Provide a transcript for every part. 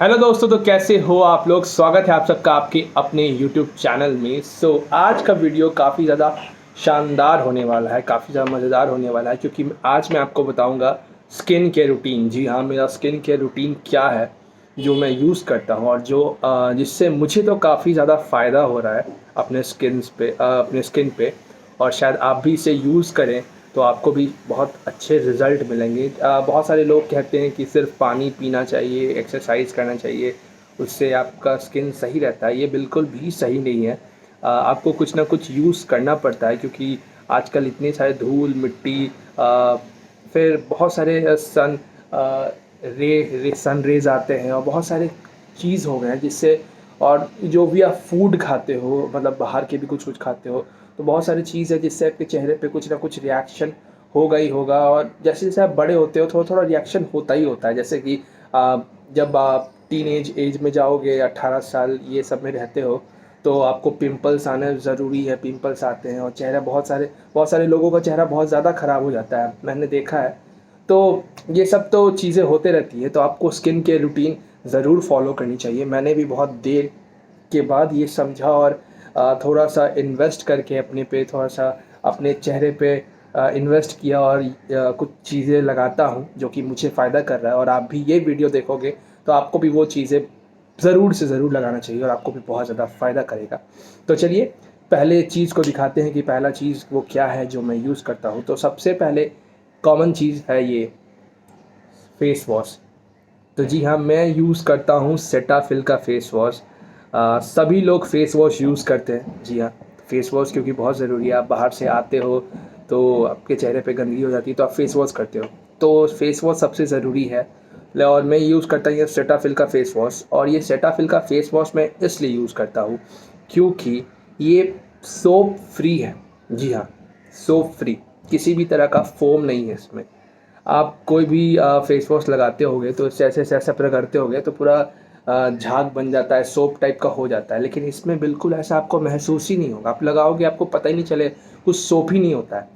Hello दोस्तों, तो कैसे हो आप लोग। स्वागत है आप सबका आपके अपने यूट्यूब चैनल में। आज का वीडियो काफ़ी ज़्यादा शानदार होने वाला है, काफ़ी ज़्यादा मज़ेदार होने वाला है, क्योंकि आज मैं आपको बताऊंगा स्किन केयर रूटीन। जी हाँ, मेरा स्किन केयर रूटीन क्या है जो मैं यूज़ करता हूँ और जो जिससे मुझे तो काफ़ी ज़्यादा फ़ायदा हो रहा है अपने स्किन पे। और शायद आप भी इसे यूज़ करें तो आपको भी बहुत अच्छे रिज़ल्ट मिलेंगे। बहुत सारे लोग कहते हैं कि सिर्फ पानी पीना चाहिए, एक्सरसाइज करना चाहिए, उससे आपका स्किन सही रहता है। ये बिल्कुल भी सही नहीं है। आपको कुछ ना कुछ यूज़ करना पड़ता है, क्योंकि आजकल इतने सारे धूल मिट्टी, फिर बहुत सारे सन रेज़ आते हैं और बहुत सारे चीज़ हो गए हैं जिससे। और जो भी आप फूड खाते हो, मतलब बाहर के भी कुछ कुछ खाते हो, तो बहुत सारी चीज़ है जिससे आपके चेहरे पे कुछ ना कुछ रिएक्शन होगा ही होगा। और जैसे जैसे आप बड़े होते हो थोड़ा थोड़ा रिएक्शन होता ही होता है। जैसे कि जब आप टीन एज में जाओगे, 18 साल ये सब में रहते हो, तो आपको पिंपल्स आना ज़रूरी है। पिंपल्स आते हैं और चेहरा बहुत सारे लोगों का चेहरा बहुत ज़्यादा ख़राब हो जाता है, मैंने देखा है। तो ये सब तो चीज़ें होते रहती है, तो आपको स्किन केयर रूटीन ज़रूर फॉलो करनी चाहिए। मैंने भी बहुत देर के बाद ये समझा और थोड़ा सा इन्वेस्ट करके अपने पे, थोड़ा सा अपने चेहरे पे इन्वेस्ट किया और कुछ चीज़ें लगाता हूँ जो कि मुझे फ़ायदा कर रहा है। और आप भी ये वीडियो देखोगे तो आपको भी वो चीज़ें ज़रूर से ज़रूर लगाना चाहिए और आपको भी बहुत ज़्यादा फ़ायदा करेगा। तो चलिए पहले चीज़ को दिखाते हैं कि पहला चीज़ वो क्या है जो मैं यूज़ करता हूँ। तो सबसे पहले कॉमन चीज़ है ये फेस वॉश। तो जी हाँ, मैं यूज़ करता हूँ सेटाफिल का फ़ेस वॉश। सभी लोग फ़ेस वॉश यूज़ करते हैं। जी हाँ, फ़ेस वॉश क्योंकि बहुत ज़रूरी है। आप बाहर से आते हो तो आपके चेहरे पे गंदगी हो जाती है, तो आप फ़ेस वॉश करते हो, तो फ़ेस वॉश सबसे ज़रूरी है। और मैं यूज़ करता हूँ ये सेटाफिल का फ़ेस वॉश। और ये सेटाफिल का फ़ेस वॉश मैं इसलिए यूज़ करता हूँ क्योंकि ये सोप फ्री है। जी हाँ, सोप फ्री, किसी भी तरह का फ़ोम नहीं है इसमें। आप कोई भी फेस वॉश लगाते होगे तो इससे ऐसे ऐसे अप्लाई करते होगे तो पूरा झाग बन जाता है, सोप टाइप का हो जाता है। लेकिन इसमें बिल्कुल ऐसा आपको महसूस ही नहीं होगा। आप लगाओगे आपको पता ही नहीं चले, कुछ सोप ही नहीं होता है।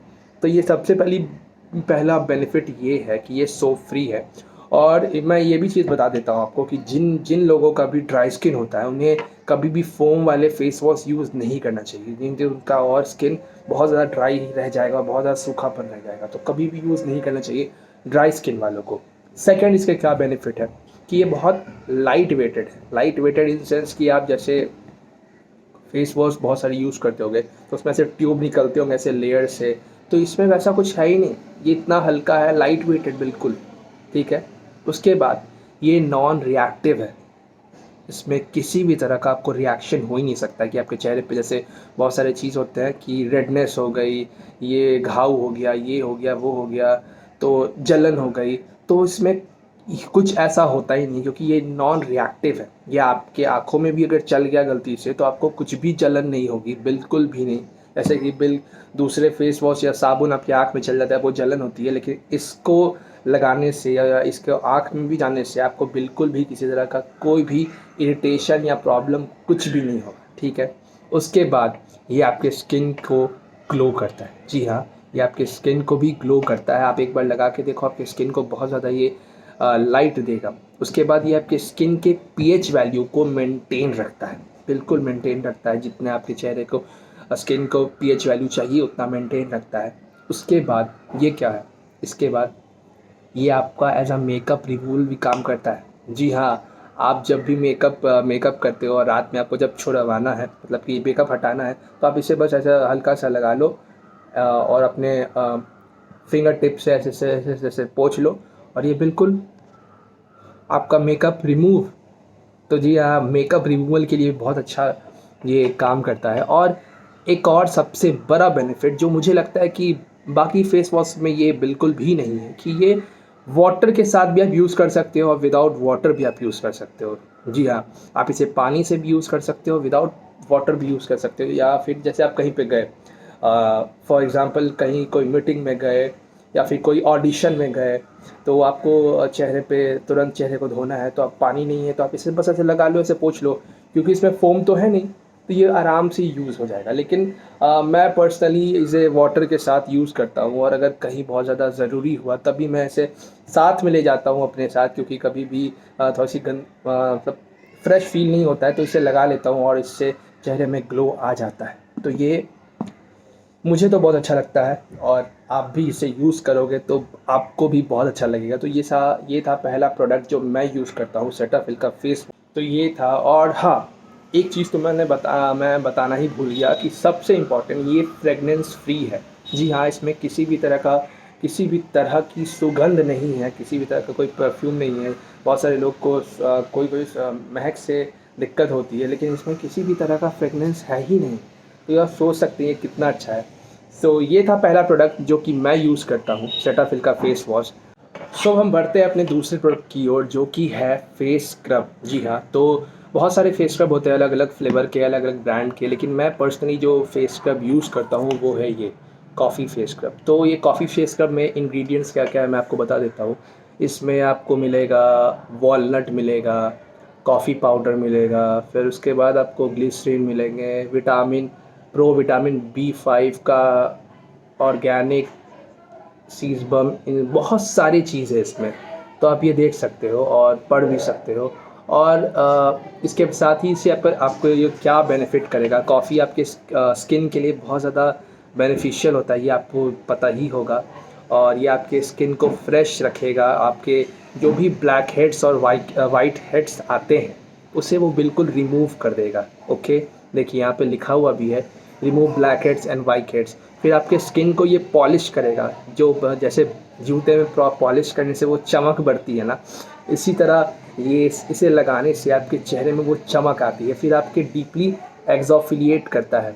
तो ये सबसे पहला बेनिफिट ये है कि ये सोप फ्री है। और मैं ये भी चीज़ बता देता हूँ आपको कि जिन जिन लोगों का भी ड्राई स्किन होता है उन्हें कभी भी फ़ोम वाले फेस वॉश यूज़ नहीं करना चाहिए, जिनसे उनका और स्किन बहुत ज़्यादा ड्राई रह जाएगा, बहुत ज़्यादा सूखापन रह जाएगा, तो कभी भी यूज़ नहीं करना चाहिए ड्राई स्किन वालों को। सेकंड, इसके क्या बेनिफिट है कि ये बहुत लाइट वेटेड है। लाइट वेटेड इन सेंस कि आप जैसे फेस वॉश बहुत सारे यूज़ करते होंगे तो उसमें से ट्यूब निकलते होंगे ऐसे लेयर से, तो इसमें वैसा कुछ है ही नहीं। ये इतना हल्का है, लाइट वेटेड बिल्कुल, ठीक है। उसके बाद ये नॉन रिएक्टिव है। इसमें किसी भी तरह का आपको रिएक्शन हो ही नहीं सकता कि आपके चेहरे पे जैसे बहुत सारे चीज़ होते हैं कि रेडनेस हो गई, ये घाव हो गया, ये हो गया, वो हो गया, तो जलन हो गई। तो इसमें कुछ ऐसा होता ही नहीं, क्योंकि ये नॉन रिएक्टिव है। ये आपके आँखों में भी अगर चल गया गलती से तो आपको कुछ भी जलन नहीं होगी, बिल्कुल भी नहीं। जैसे कि दूसरे फेस वॉश या साबुन आपकी आँख में चल जाता है, वो जलन होती है, लेकिन इसको लगाने से या इसके आँख में भी जाने से आपको बिल्कुल भी किसी तरह का कोई भी इरिटेशन या प्रॉब्लम कुछ भी नहीं होगा, ठीक है। उसके बाद ये आपके स्किन को ग्लो करता है। जी हाँ, ये आपके स्किन को भी ग्लो करता है। आप एक बार लगा के देखो, आपके स्किन को बहुत ज़्यादा ये लाइट देगा। उसके बाद ये आपके स्किन के पीएच वैल्यू को मेंटेन रखता है, बिल्कुल मेंटेन रखता है। जितने आपके चेहरे को स्किन को पीएच वैल्यू चाहिए उतना मेंटेन रखता है। उसके बाद ये क्या है, इसके बाद ये आपका एज अ मेकअप रिमूवल भी काम करता है। जी हाँ, आप जब भी मेकअप करते हो और रात में आपको जब छुड़वाना है, मतलब कि मेकअप हटाना है, तो आप इसे बस ऐसा हल्का सा लगा लो और अपने फिंगर टिप से ऐसे पोंछ लो और ये बिल्कुल आपका मेकअप रिमूव। तो जी हाँ, मेकअप रिमूवल के लिए बहुत अच्छा ये काम करता है। और एक और सबसे बड़ा बेनिफिट जो मुझे लगता है कि बाकी फेस वॉश में ये बिल्कुल भी नहीं है, कि ये वाटर के साथ भी आप यूज़ कर सकते हो और विदाउट वाटर भी आप यूज़ कर सकते हो। जी हाँ, आप इसे पानी से भी यूज़ कर सकते हो, विदाउट वाटर भी यूज़ कर सकते हो। या फिर जैसे आप कहीं पे गए, फॉर एग्ज़ाम्पल कहीं कोई मीटिंग में गए या फिर कोई ऑडिशन में गए, तो आपको चेहरे पे तुरंत चेहरे को धोना है, तो आप पानी नहीं है तो आप इसे बस ऐसे लगा लो, ऐसे पोंछ लो, क्योंकि इसमें फ़ोम तो है नहीं, तो ये आराम से यूज़ हो जाएगा। लेकिन मैं पर्सनली इसे वाटर के साथ यूज़ करता हूँ, और अगर कहीं बहुत ज़्यादा ज़रूरी हुआ तभी मैं इसे साथ में ले जाता हूँ अपने साथ, क्योंकि कभी भी थोड़ी-सी मतलब फ्रेश फ़ील नहीं होता है, तो इसे लगा लेता हूँ और इससे चेहरे में ग्लो आ जाता है। तो ये मुझे तो बहुत अच्छा लगता है, और आप भी इसे यूज़ करोगे तो आपको भी बहुत अच्छा लगेगा। तो ये था पहला प्रोडक्ट जो मैं यूज़ करता हूँ, सेटाफिल का फेस। तो ये था। और हाँ, एक चीज़ तो मैं बताना ही भूल गया कि सबसे इम्पोर्टेंट, ये फ्रेगनेंस फ्री है। जी हाँ, इसमें किसी भी तरह की सुगंध नहीं है, किसी भी तरह का कोई परफ्यूम नहीं है। बहुत सारे लोग को कोई महक से दिक्कत होती है, लेकिन इसमें किसी भी तरह का फ्रेगनेंस है ही नहीं। तो आप सोच सकते हैं कितना अच्छा है। सो ये था पहला प्रोडक्ट जो कि मैं यूज़ करता हूँ, सेटाफिल का फेस वॉश। सो हम बढ़ते हैं अपने दूसरे प्रोडक्ट की ओर, जो कि है फेस स्क्रब। जी हाँ, तो बहुत सारे फेस स्क्रब होते हैं अलग अलग फ्लेवर के, अलग अलग ब्रांड के, लेकिन मैं पर्सनली जो फेस स्क्रब यूज़ करता हूँ वो है ये कॉफ़ी फेस स्क्रब। तो ये कॉफ़ी फेस स्क्रब में इंग्रेडिएंट्स क्या क्या है मैं आपको बता देता हूँ। इसमें आपको मिलेगा वॉलनट मिलेगा, कॉफ़ी पाउडर मिलेगा, फिर उसके बाद आपको ग्लिसरीन मिलेंगे, विटामिन B5 का ऑर्गेनिक सीज़बम, इन बहुत सारी चीज़ है इसमें। तो आप ये देख सकते हो और पढ़ भी सकते हो। और इसके साथ ही इसे आपको ये क्या बेनिफिट करेगा, कॉफ़ी आपके स्किन के लिए बहुत ज़्यादा बेनिफिशियल होता है, ये आपको पता ही होगा। और ये आपके स्किन को फ्रेश रखेगा, आपके जो भी ब्लैक हेड्स और वाइट हेड्स आते हैं उसे वो बिल्कुल रिमूव कर देगा। ओके, देखिए यहाँ पे लिखा हुआ भी है, remove black heads and white heads. फिर आपके स्किन को ये पॉलिश करेगा, जैसे जूते में पॉलिश करने से वो चमक बढ़ती है ना, इसी तरह ये इसे लगाने से आपके चेहरे में वो चमक आती है। फिर आपके डीपली एक्सफोलिएट करता है,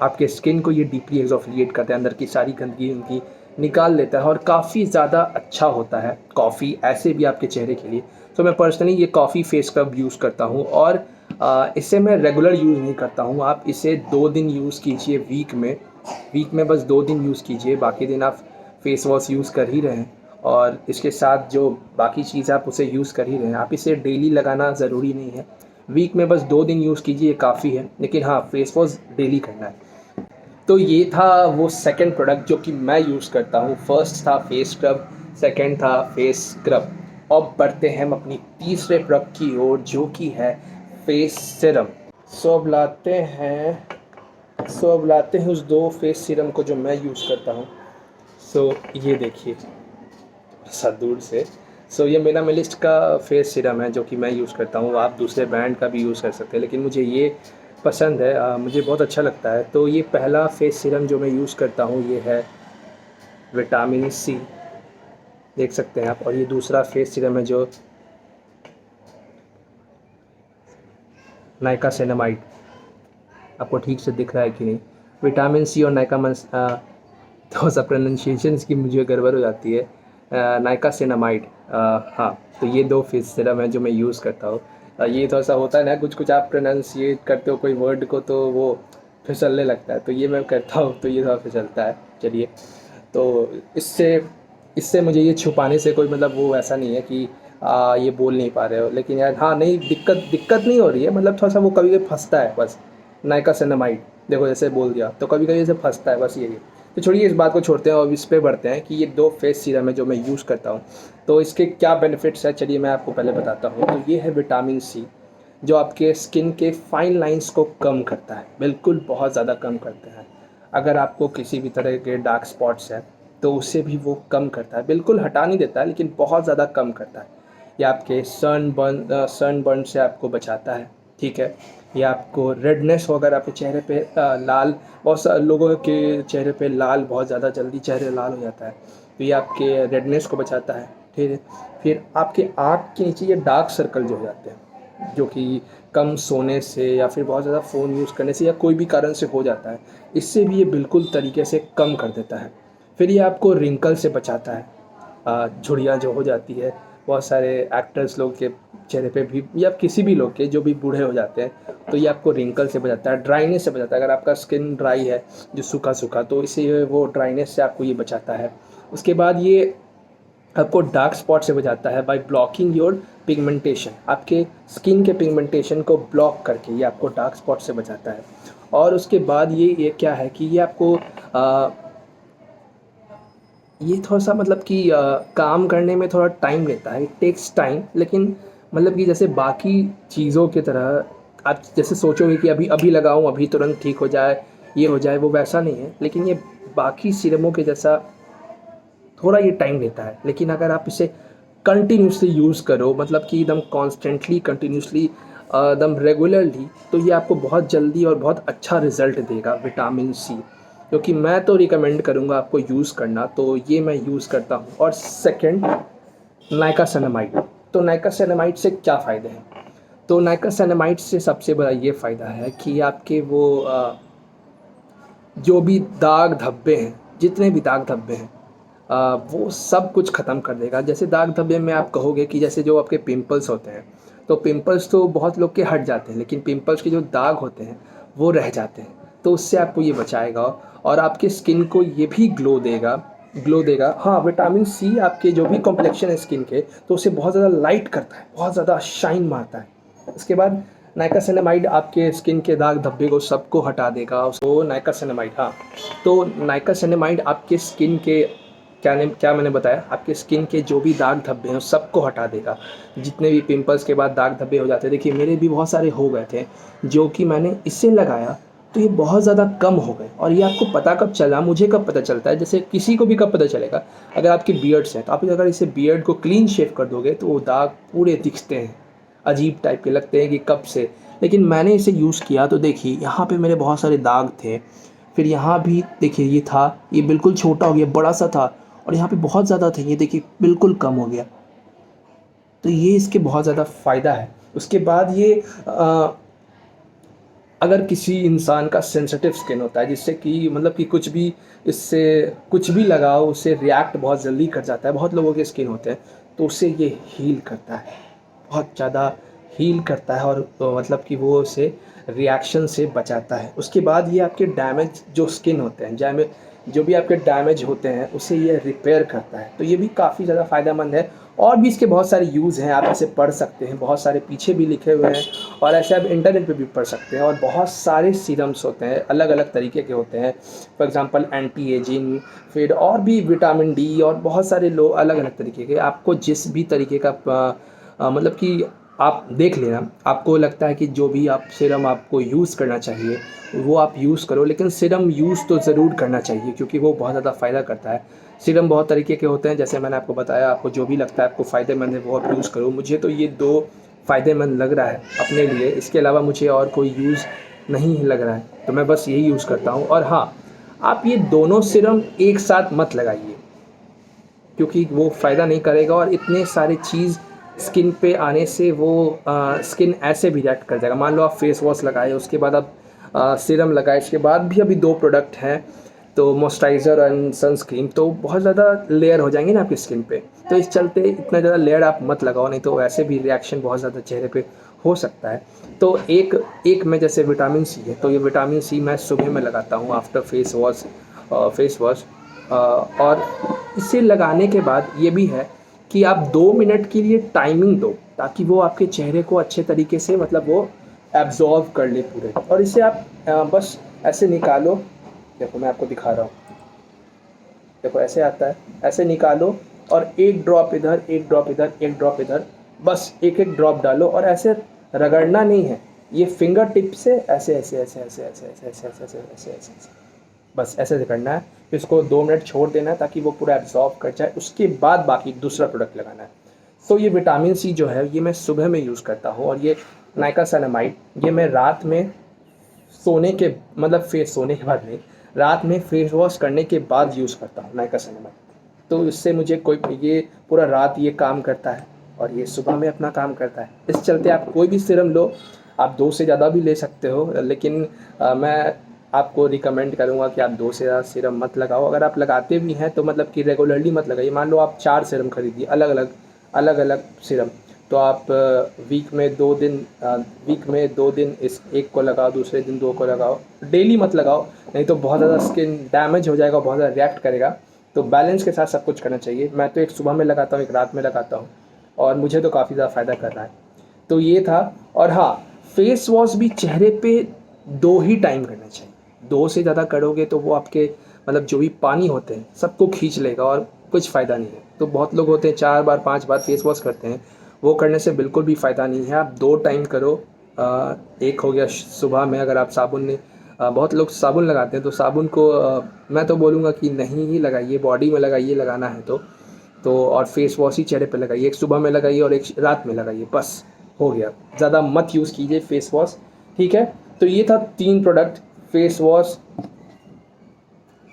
आपके स्किन को ये डीपली एक्सफोलिएट करता है, अंदर की सारी गंदगी उनकी निकाल लेता है, और काफ़ी ज़्यादा अच्छा होता है कॉफ़ी ऐसे भी आपके चेहरे के लिए। तो मैं पर्सनली ये कॉफ़ी फेस स्क्रब यूज़ करता हूँ, और इसे मैं रेगुलर यूज़ नहीं करता हूँ। आप इसे 2 दिन यूज़ कीजिए वीक में बस 2 दिन यूज़ कीजिए, बाकी दिन आप फेस वॉश यूज़ कर ही रहे हैं, और इसके साथ जो बाकी चीज़ आप उसे यूज़ कर ही रहे हैं। आप इसे डेली लगाना ज़रूरी नहीं है, वीक में बस 2 दिन यूज़ कीजिए, काफ़ी है। लेकिन हाँ, फेस वॉश डेली करना है। तो ये था वो सेकंड प्रोडक्ट जो कि मैं यूज़ करता हूँ। फर्स्ट था फेस स्क्रब, सेकंड था फेस स्क्रब। अब बढ़ते हैं हम अपनी तीसरे प्रोडक्ट की ओर, जो कि है फेस सीरम। सो अब लाते हैं उस 2 फेस सीरम को जो मैं यूज़ करता हूँ। सो ये देखिए सा दूर से। सो ये मिनिमलिस्ट का फेस सीरम है जो कि मैं यूज़ करता हूँ। आप दूसरे ब्रांड का भी यूज़ कर सकते हैं, लेकिन मुझे ये पसंद है, मुझे बहुत अच्छा लगता है। तो ये पहला फेस सीरम जो मैं यूज़ करता हूँ ये है विटामिन सी, देख सकते हैं आप। और ये दूसरा फेस सीरम है जो नाइकासिनामाइड, आपको ठीक से दिख रहा है कि नहीं, विटामिन सी और थोड़ा सा प्रोनाउंसिएशन इसकी मुझे गड़बड़ हो जाती है, नाइकासिनामाइड। हाँ, तो ये 2 फेस सीरम है जो मैं यूज़ करता हूँ। ये थोड़ा सा होता है ना, कुछ कुछ आप प्रोनाउंसिएट करते हो कोई वर्ड को तो वो फिसलने लगता है, तो ये मैं करता हूँ तो ये थोड़ा फिसलता है। चलिए, तो इससे इससे मुझे ये छुपाने से कोई मतलब वो ऐसा नहीं है कि ये बोल नहीं पा रहे हो, लेकिन यार हाँ, नहीं, दिक्कत नहीं हो रही है, मतलब थोड़ा सा वो कभी कभी फंसता है बस। नाइकासिनामाइड देखो जैसे बोल दिया, तो कभी कभी ऐसे फंसता है, बस यही है। तो छोड़िए, इस बात को छोड़ते हैं और इस पे बढ़ते हैं कि ये 2 फेस सीरम है जो मैं यूज़ करता हूँ। तो इसके क्या बेनिफिट्स है, चलिए मैं आपको पहले बताता हूँ। तो ये है विटामिन सी, जो आपके स्किन के फाइन लाइंस को कम करता है, बिल्कुल बहुत ज़्यादा कम करता है। अगर आपको किसी भी तरह के डार्क स्पॉट्स हैं तो उसे भी वो कम करता है, बिल्कुल हटा नहीं देता है लेकिन बहुत ज़्यादा कम करता है। ये आपके सनबर्न से आपको बचाता है, ठीक है। ये आपको रेडनेस हो, अगर आपके चेहरे पे लाल, बहुत सारे लोगों के चेहरे पे लाल बहुत ज़्यादा जल्दी चेहरे लाल हो जाता है, तो ये आपके रेडनेस को बचाता है, ठीक है। फिर आपके आँख के नीचे ये डार्क सर्कल जो हो जाते हैं, जो कि कम सोने से या फिर बहुत ज़्यादा फ़ोन यूज़ करने से या कोई भी कारण से हो जाता है, इससे भी ये बिल्कुल तरीके से कम कर देता है। फिर ये आपको रिंकल से बचाता है, झुर्रियाँ जो हो जाती है, बहुत सारे एक्टर्स लोग के चेहरे पे भी या किसी भी लोग के जो भी बूढ़े हो जाते हैं, तो ये आपको रिंकल से बचाता है, ड्राइनेस से बचाता है। अगर आपका स्किन ड्राई है, जो सूखा सूखा, तो इसे वो ड्राइनेस से आपको ये बचाता है। उसके बाद ये आपको डार्क स्पॉट से बचाता है बाय ब्लॉकिंग योर पिगमेंटेशन, आपके स्किन के पिगमेंटेशन को ब्लॉक करके ये आपको डार्क स्पॉट से बचाता है। और उसके बाद ये क्या है कि ये आपको ये थोड़ा-सा मतलब कि काम करने में थोड़ा टाइम लेता है, इट टेक्स टाइम, लेकिन मतलब कि जैसे बाकी चीज़ों की तरह आप जैसे सोचोगे कि अभी अभी लगाऊँ, अभी तुरंत ठीक हो जाए, ये हो जाए, वो वैसा नहीं है। लेकिन ये बाकी सीरमों के जैसा थोड़ा ये टाइम लेता है। लेकिन अगर आप इसे कंटिन्यूअसली यूज़ करो, मतलब कि एकदम कॉन्स्टेंटली, कंटिन्यूअसली, एकदम रेगुलरली, तो ये आपको बहुत जल्दी और बहुत अच्छा रिज़ल्ट देगा विटामिन सी। क्योंकि मैं तो रिकमेंड करूँगा आपको यूज़ करना, तो ये मैं यूज़ करता हूँ। और सेकंड, नाइकासिनामाइड। तो नाइकासिनामाइड से क्या फ़ायदे हैं? तो नाइकासिनामाइड से सबसे बड़ा ये फ़ायदा है कि आपके वो जो भी दाग धब्बे हैं, जितने भी दाग धब्बे हैं, वो सब कुछ ख़त्म कर देगा। जैसे दाग धब्बे में आप कहोगे कि जैसे जो आपके पिंपल्स होते हैं, तो पिंपल्स तो बहुत लोग के हट जाते हैं, लेकिन पिंपल्स के जो दाग होते हैं वो रह जाते हैं। तो उससे आपको ये बचाएगा और आपके स्किन को ये भी ग्लो देगा। हाँ, विटामिन सी आपके जो भी कॉम्प्लेक्शन है स्किन के, तो उसे बहुत ज़्यादा लाइट करता है, बहुत ज़्यादा शाइन मारता है। उसके बाद नाइकासिनामाइड आपके स्किन के दाग धब्बे को सबको हटा देगा। उसको नाइकासिनामाइड, हाँ, तो नाइकासिनामाइड आपके स्किन के क्या मैंने बताया, आपके स्किन के जो भी दाग धब्बे हैं सबको हटा देगा। जितने भी पिंपल्स के बाद दाग धब्बे हो जाते हैं, देखिए मेरे भी बहुत सारे हो गए थे, जो कि मैंने इससे लगाया तो ये बहुत ज़्यादा कम हो गए। और ये आपको पता कब चला, मुझे कब पता चलता है, जैसे किसी को भी कब पता चलेगा, अगर आपके बियर्ड्स हैं तो आप अगर इसे बियर्ड को क्लीन शेव कर दोगे तो वो दाग पूरे दिखते हैं, अजीब टाइप के लगते हैं कि कब से। लेकिन मैंने इसे यूज़ किया तो देखिए यहाँ पे मेरे बहुत सारे दाग थे, फिर यहाँ भी देखिए ये था, ये बिल्कुल छोटा हो गया, बड़ा सा था, और यहाँ पे बहुत ज़्यादा थे, ये देखिए बिल्कुल कम हो गया। तो ये इसके बहुत ज़्यादा फ़ायदा है। उसके बाद ये अगर किसी इंसान का सेंसिटिव स्किन होता है, जिससे कि मतलब कि कुछ भी इससे कुछ भी लगाओ उससे रिएक्ट बहुत जल्दी कर जाता है, बहुत लोगों के स्किन होते हैं, तो उससे ये हील करता है, बहुत ज़्यादा हील करता है। और मतलब कि वो उसे रिएक्शन से बचाता है। उसके बाद ये आपके डैमेज जो स्किन होते हैं, जो भी आपके डैमेज होते हैं उसे ये रिपेयर करता है। तो ये भी काफ़ी ज़्यादा फ़ायदेमंद है। और भी इसके बहुत सारे यूज़ हैं, आप इसे पढ़ सकते हैं, बहुत सारे पीछे भी लिखे हुए हैं, और ऐसे आप इंटरनेट पे भी पढ़ सकते हैं। और बहुत सारे सीरम्स होते हैं, अलग अलग तरीके के होते हैं, फॉर एग्जांपल एंटी एजिंग, फिर और भी विटामिन डी, और बहुत सारे लोग अलग अलग तरीके के, आपको जिस भी तरीके का मतलब कि आप देख लेना, आपको लगता है कि जो भी आप सीरम आपको यूज़ करना चाहिए वो आप यूज़ करो। लेकिन सीरम यूज़ तो ज़रूर करना चाहिए, क्योंकि वो बहुत ज़्यादा फ़ायदा करता है। सीरम बहुत तरीके के होते हैं, जैसे मैंने आपको बताया, आपको जो भी लगता है आपको फ़ायदेमंद है वो आप यूज़ करो। मुझे तो ये 2 फ़ायदेमंद लग रहा है अपने लिए, इसके अलावा मुझे और कोई यूज़ नहीं लग रहा है, तो मैं बस यही यूज़ करता हूँ। और हाँ, आप ये दोनों सीरम एक साथ मत लगाइए, क्योंकि वो फ़ायदा नहीं करेगा, और इतने सारे चीज़ स्किन पे आने से वो स्किन ऐसे भी रिएक्ट कर जाएगा। मान लो आप फेस वॉश लगाए, उसके बाद आप सीरम लगाए, इसके बाद भी अभी 2 प्रोडक्ट हैं, तो मॉइस्चराइज़र एंड सनस्क्रीन, तो बहुत ज़्यादा लेयर हो जाएंगे ना आपकी स्किन पे। तो इस चलते इतना ज़्यादा लेयर आप मत लगाओ, नहीं तो वैसे भी रिएक्शन बहुत ज़्यादा चेहरे पे हो सकता है। तो एक में जैसे विटामिन सी है, तो ये विटामिन सी मैं सुबह में लगाता हूँ आफ्टर फेस वॉश। और इसे लगाने के बाद ये भी है कि आप 2 मिनट के लिए टाइमिंग दो, ताकि वो आपके चेहरे को अच्छे तरीके से मतलब वो एब्जॉर्व कर ले पूरे। और इसे आप बस ऐसे निकालो, देखो मैं आपको दिखा रहा हूँ, देखो ऐसे आता है, ऐसे निकालो और एक ड्रॉप इधर, एक ड्रॉप इधर, एक ड्रॉप इधर, बस एक एक ड्रॉप डालो। और ऐसे रगड़ना नहीं है, ये फिंगर टिप से ऐसे ऐसे ऐसे ऐसे ऐसे ऐसे ऐसे ऐसे ऐसे ऐसे ऐसे ऐसे बस ऐसे से करना है। फिर इसको 2 मिनट छोड़ देना है ताकि वो पूरा एब्जॉर्ब कर जाए। उसके बाद बाकी दूसरा प्रोडक्ट लगाना है। तो ये विटामिन सी जो है ये मैं सुबह में यूज़ करता हूँ, और ये नाइकासिनामाइड ये मैं रात में सोने के मतलब सोने के बाद नहीं, रात में फेस वॉश करने के बाद यूज़ करता हूँ नाइकासिनामाइड। तो इससे मुझे कोई ये पूरा रात ये काम करता है और ये सुबह में अपना काम करता है। इस चलते आप कोई भी सीरम लो, आप 2 से ज़्यादा भी ले सकते हो, लेकिन मैं आपको रिकमेंड करूँगा कि आप 2 से ज़्यादा सीरम मत लगाओ। अगर आप लगाते भी हैं तो मतलब कि रेगुलरली मत लगाइए। मान लो आप 4 सीरम खरीदिए, अलग अलग सीरम, तो आप वीक में 2 दिन इस एक को लगाओ, दूसरे दिन 2 को लगाओ, डेली मत लगाओ, नहीं तो बहुत ज़्यादा स्किन डैमेज हो जाएगा, बहुत ज़्यादा रिएक्ट करेगा। तो बैलेंस के साथ सब कुछ करना चाहिए। मैं तो एक सुबह में लगाता हूँ, एक रात में लगाता हूँ, और मुझे तो काफ़ी ज़्यादा फ़ायदा कर रहा है। तो ये था। और हाँ, फेस वॉश भी चेहरे पे 2 ही टाइम करना चाहिए। 2 से ज़्यादा करोगे तो वो आपके मतलब जो भी पानी होते हैं सबको खींच लेगा और कुछ फ़ायदा नहीं है। तो बहुत लोग होते हैं 4 बार 5 बार फेस वॉश करते हैं, वो करने से बिल्कुल भी फ़ायदा नहीं है। आप 2 टाइम करो। एक हो गया सुबह में, अगर आप साबुन ने बहुत लोग साबुन लगाते हैं, तो साबुन को मैं तो बोलूँगा कि नहीं ही लगाइए, बॉडी में लगाइए लगाना है तो और फेस वॉश ही चेहरे पे लगाइए। एक सुबह में लगाइए और एक रात में लगाइए, बस हो गया। ज़्यादा मत यूज़ कीजिए फेस वॉश, ठीक है। तो ये था 3 product, face wash,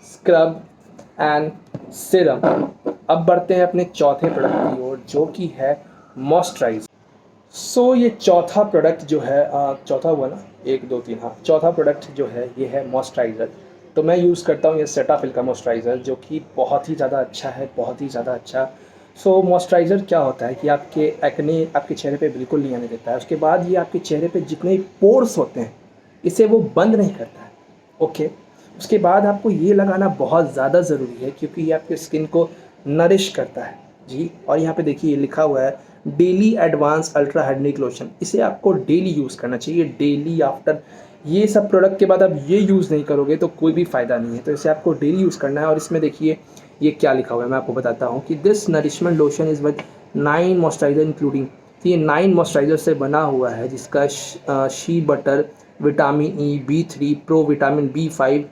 scrub and serum. अब बढ़ते हैं अपने चौथे प्रोडक्ट की ओर, जो कि है मॉइस्चराइज़र। सो ये चौथा प्रोडक्ट जो है चौथा हुआ ना, 1 2 3, हाँ, चौथा प्रोडक्ट जो है ये है मॉइस्चराइज़र। तो मैं यूज़ करता हूँ ये सेटाफिल का मॉइस्चराइज़र, जो कि बहुत ही ज़्यादा अच्छा है, बहुत ही ज़्यादा अच्छा। सो मॉइस्चराइज़र क्या होता है कि आपके एक्ने आपके चेहरे पे बिल्कुल नहीं आने देता है। उसके बाद ये आपके चेहरे पे जितने पोर्स होते हैं इसे वो बंद नहीं करता है, ओके। उसके बाद आपको ये लगाना बहुत ज़्यादा ज़रूरी है, क्योंकि ये आपके स्किन को नरिश करता है जी। और यहाँ पे देखिए ये लिखा हुआ है daily advance ultra hydronic lotion. इसे आपको डेली यूज़ करना चाहिए, डेली। आफ्टर ये सब प्रोडक्ट के बाद आप ये यूज़ नहीं करोगे तो कोई भी फ़ायदा नहीं है। तो इसे आपको डेली यूज़ करना है। और इसमें देखिए ये क्या लिखा हुआ है, मैं आपको बताता हूँ कि this nourishment lotion is with 9 moisturiser including. तो ये 9 मॉइस्चराइज़र से बना हुआ है, जिसका she butter, vitamin E, B3, pro vitamin B5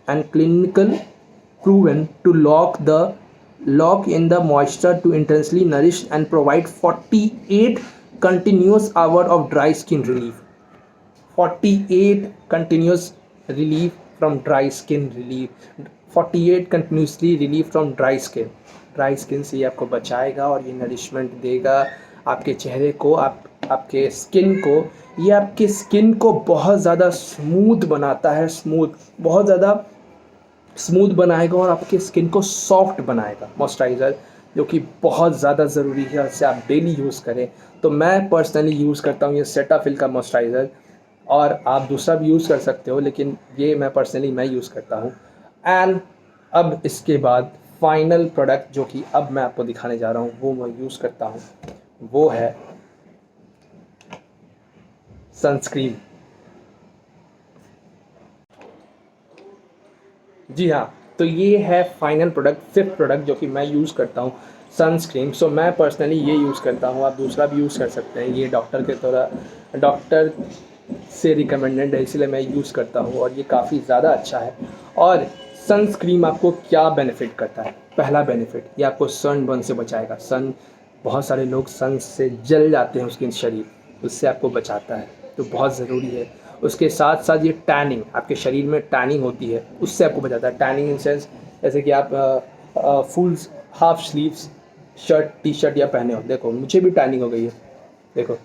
and clinical proven to lock in the moisture to intensely nourish and provide 48 continuous hour of dry skin relief. 48 continuous relief from dry skin relief, 48 continuously relief from dry skin से ये आपको बचाएगा और ये nourishment देगा आपके चेहरे को, आपके स्किन को। ये आपके स्किन को बहुत ज़्यादा स्मूथ बनाता है, बहुत ज़्यादा स्मूथ बनाएगा और आपके स्किन को सॉफ्ट बनाएगा मॉइस्चराइज़र, जो कि बहुत ज़्यादा ज़रूरी है। इसे आप डेली यूज़ करें। तो मैं पर्सनली यूज़ करता हूँ ये सेटाफिल का मॉइस्चराइज़र, और आप दूसरा भी यूज़ कर सकते हो, लेकिन ये मैं पर्सनली यूज़ करता हूँ। एंड अब इसके बाद फाइनल प्रोडक्ट जो कि अब मैं आपको दिखाने जा रहा हूँ, वो मैं यूज़ करता हूँ, वो है सनस्क्रीन। जी हाँ, तो ये है फाइनल प्रोडक्ट, 5th प्रोडक्ट जो कि मैं यूज़ करता हूँ, सनस्क्रीन। सो मैं पर्सनली ये यूज़ करता हूँ, आप दूसरा भी यूज़ कर सकते हैं। ये डॉक्टर से रिकमेंडेड है, इसलिए मैं यूज़ करता हूँ और ये काफ़ी ज़्यादा अच्छा है। और सनस्क्रीन आपको क्या बेनिफिट करता है? पहला बेनिफिट, ये आपको सनबर्न से बचाएगा। बहुत सारे लोग सन से जल जाते हैं उसके शरीर, उससे आपको बचाता है, तो बहुत ज़रूरी है। उसके साथ साथ ये टैनिंग, आपके शरीर में टैनिंग होती है, उससे आपको बचाता है। टैनिंग इन सेंस जैसे कि आप full half sleeves shirt T shirt या पहने हो, देखो मुझे भी टैनिंग हो गई है, देखो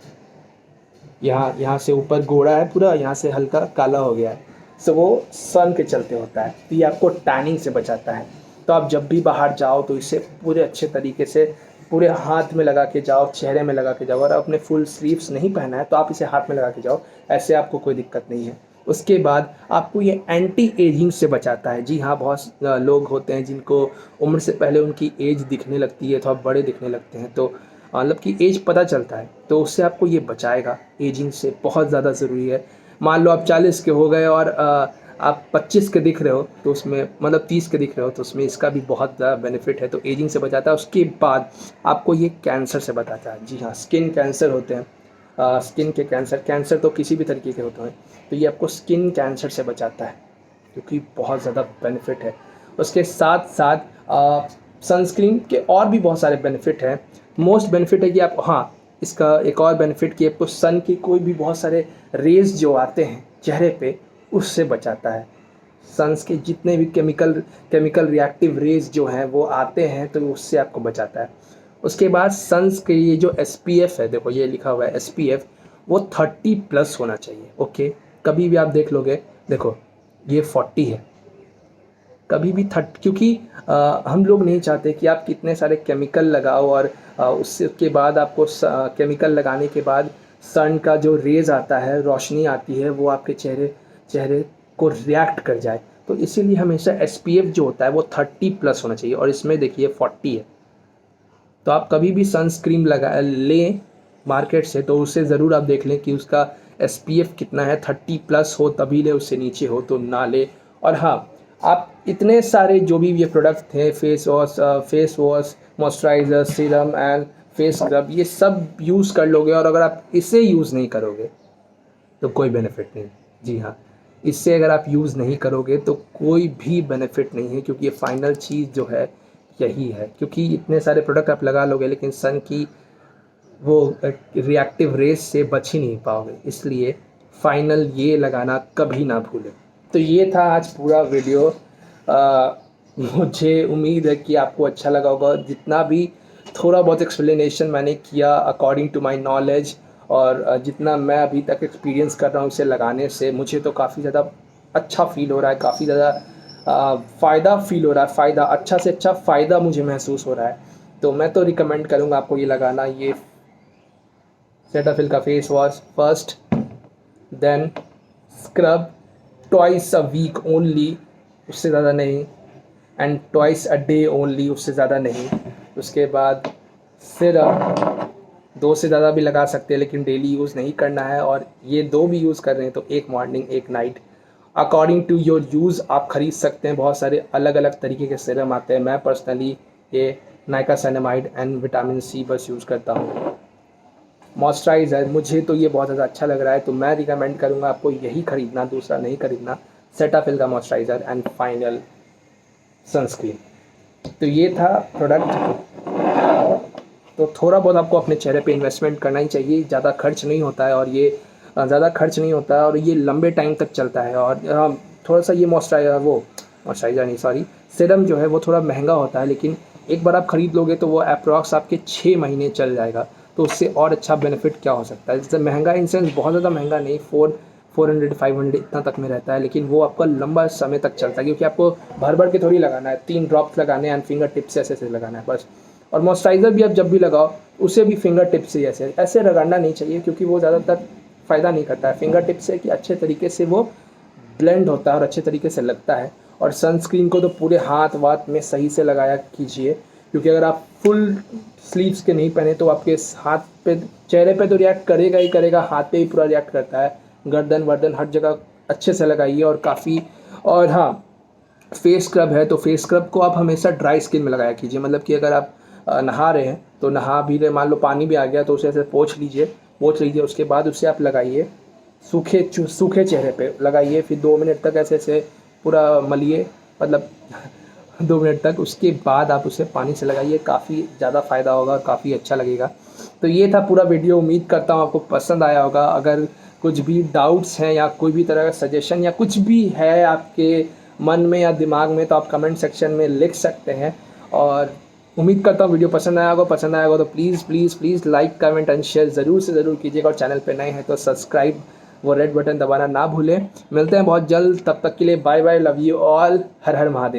यहाँ से ऊपर गोरा है पूरा, यहाँ से हल्का काला हो गया है। सो वो सन के चलते होता है। तो ये आपको टैनिंग से बचाता है। तो आप जब भी बाहर जाओ तो इसे पूरे अच्छे तरीके से पूरे हाथ में लगा के जाओ, चेहरे में लगा के जाओ। और अपने फुल स्लीव्स नहीं पहना है तो आप इसे हाथ में लगा के जाओ, ऐसे आपको कोई दिक्कत नहीं है। उसके बाद आपको ये एंटी एजिंग से बचाता है। जी हाँ, बहुत लोग होते हैं जिनको उम्र से पहले उनकी एज दिखने लगती है, थोड़ा बड़े दिखने लगते हैं, तो मतलब कि एज पता चलता है, तो उससे आपको ये बचाएगा एजिंग से, बहुत ज़्यादा ज़रूरी है। मान लो आप 40 के हो गए और आप 25 के दिख रहे हो, तो उसमें मतलब 30 के दिख रहे हो, तो उसमें इसका भी बहुत ज़्यादा बेनिफिट है। तो एजिंग से बचाता है। उसके बाद आपको ये कैंसर से बचाता है। जी हाँ, स्किन कैंसर होते हैं, स्किन के कैंसर तो किसी भी तरीके के होते हैं, तो ये आपको स्किन कैंसर से बचाता है, क्योंकि बहुत ज़्यादा बेनिफिट है। उसके साथ साथ सनस्क्रीन के और भी बहुत सारे बेनिफिट हैं। मोस्ट बेनिफिट है कि आप, हाँ, इसका एक और बेनिफिट कि आपको सन की कोई भी बहुत सारे रेज़ जो आते हैं चेहरे पे, उससे बचाता है। सन्स के जितने भी केमिकल रिएक्टिव रेज़ जो हैं वो आते हैं, तो उससे आपको बचाता है। उसके बाद सन्स के ये जो SPF है, देखो ये लिखा हुआ है SPF, वो 30+ होना चाहिए, ओके। कभी भी आप देख लोगे, देखो ये 40 है, कभी भी 30, क्योंकि हम लोग नहीं चाहते कि आप कितने सारे केमिकल लगाओ और उसके बाद आपको केमिकल लगाने के बाद सन का जो रेज़ आता है, रोशनी आती है, वो आपके चेहरे को रिएक्ट कर जाए। तो इसीलिए हमेशा SPF जो होता है वो 30+ होना चाहिए, और इसमें देखिए 40 है। तो आप कभी भी सनस्क्रीन लगा लें मार्केट से तो उससे ज़रूर आप देख लें कि उसका SPF कितना है, 30+ हो तभी ले, उससे नीचे हो तो ना ले। और हाँ, आप इतने सारे जो भी ये प्रोडक्ट थे, face wash, moisturiser, serum and face scrub, ये सब यूज़ कर लोगे और अगर आप इसे यूज़ नहीं करोगे तो कोई बेनिफिट नहीं। जी हाँ, इससे अगर आप यूज़ नहीं करोगे तो कोई भी बेनिफिट नहीं है, क्योंकि ये फाइनल चीज़ जो है यही है। क्योंकि इतने सारे प्रोडक्ट आप लगा लोगे लेकिन सन की वो रिएक्टिव रेस से बच ही नहीं पाओगे, इसलिए फाइनल ये लगाना कभी ना भूलें। तो ये था आज पूरा वीडियो। मुझे उम्मीद है कि आपको अच्छा लगा होगा। जितना भी थोड़ा बहुत एक्सप्लेनेशन मैंने किया अकॉर्डिंग टू माय नॉलेज, और जितना मैं अभी तक एक्सपीरियंस कर रहा हूँ इसे लगाने से, मुझे तो काफ़ी ज़्यादा अच्छा फ़ील हो रहा है, काफ़ी ज़्यादा फ़ायदा फ़ील हो रहा है। फ़ायदा, अच्छा से अच्छा फ़ायदा मुझे महसूस हो रहा है। तो मैं तो रिकमेंड करूँगा आपको ये लगाना। ये सेटाफिल का face wash first, then scrub twice a week only, उससे ज़्यादा नहीं, and twice a day only, उससे ज़्यादा नहीं। उसके बाद सिरम 2 से ज़्यादा भी लगा सकते हैं लेकिन डेली यूज़ नहीं करना है। और ये 2 भी यूज़ कर रहे हैं तो एक मॉर्निंग एक night, according to your use आप ख़रीद सकते हैं। बहुत सारे अलग अलग तरीके के सिरम आते हैं। मैं पर्सनली ये नाइकासाइनामाइड एंड विटामिन C बस यूज़ करता हूँ। मॉइस्चराइज़र मुझे तो ये बहुत ज़्यादा अच्छा लग रहा है, तो मैं रिकमेंड करूँगा आपको यही ख़रीदना, दूसरा नहीं ख़रीदना। सेटाफिल का मॉइस्चराइज़र एंड फाइनल सनस्क्रीन। तो ये था प्रोडक्ट। तो थोड़ा बहुत आपको अपने चेहरे पे इन्वेस्टमेंट करना ही चाहिए, ज़्यादा खर्च नहीं होता है, और ये ज़्यादा खर्च नहीं होता है और ये लंबे टाइम तक चलता है। और थोड़ा सा ये मॉइस्चराइज़र नहीं, सॉरी, सीरम जो है वो थोड़ा महंगा होता है, लेकिन एक बार आप ख़रीद लोगे तो वो अप्रॉक्स आपके 6 महीने चल जाएगा। तो उससे और अच्छा बेनिफिट क्या हो सकता है। जैसे महंगा इन सेंस बहुत ज़्यादा महंगा नहीं, 400 500 इतना तक में रहता है, लेकिन वो आपका लंबा समय तक चलता है, क्योंकि आपको भर भर के थोड़ी लगाना है, 3 ड्रॉप्स लगाने हैं एंड फिंगर टिप से ऐसे ऐसे लगाना है बस। और मॉइस्चराइज़र भी आप जब भी लगाओ उसे भी फिंगर टिप से ऐसे ऐसे रगड़ना नहीं चाहिए, क्योंकि वो ज़्यादातर फ़ायदा नहीं करता है। फिंगर टिप से कि अच्छे तरीके से वो ब्लेंड होता है और अच्छे तरीके से लगता है। और सनस्क्रीन को तो पूरे हाथ वाथ में सही से लगाया कीजिए, क्योंकि अगर आप फुल स्लीव्स के नहीं पहने तो आपके हाथ पे, चेहरे पे तो रिएक्ट करेगा ही करेगा, हाथ पे भी पूरा रिएक्ट करता है। गर्दन वर्दन हर जगह अच्छे से लगाइए और काफ़ी। और हाँ, फेस स्क्रब है तो फेस स्क्रब को आप हमेशा ड्राई स्किन में लगाया कीजिए। मतलब कि अगर आप नहा रहे हैं तो नहा भी रहे, मान लो पानी भी आ गया तो उसे ऐसे पोंछ लीजिए। उसके बाद उसे आप लगाइए सूखे चेहरे पे लगाइए, फिर 2 मिनट तक ऐसे ऐसे पूरा मलिए, मतलब 2 मिनट तक। उसके बाद आप उसे पानी से लगाइए, काफ़ी ज़्यादा फ़ायदा होगा, काफ़ी अच्छा लगेगा। तो ये था पूरा वीडियो, उम्मीद करता हूँ आपको पसंद आया होगा। अगर कुछ भी डाउट्स हैं या कोई भी तरह का सजेशन या कुछ भी है आपके मन में या दिमाग में, तो आप कमेंट सेक्शन में लिख सकते हैं। और उम्मीद करता हूँ वीडियो पसंद आया होगा। पसंद आया होगा तो please please please like comment and share ज़रूर से ज़रूर कीजिएगा। और चैनल पे नए हैं तो सब्सक्राइब, वो रेड बटन दबाना ना भूलें। मिलते हैं बहुत जल्द, तब तक के लिए bye bye, love you all, Har Har Mahadev.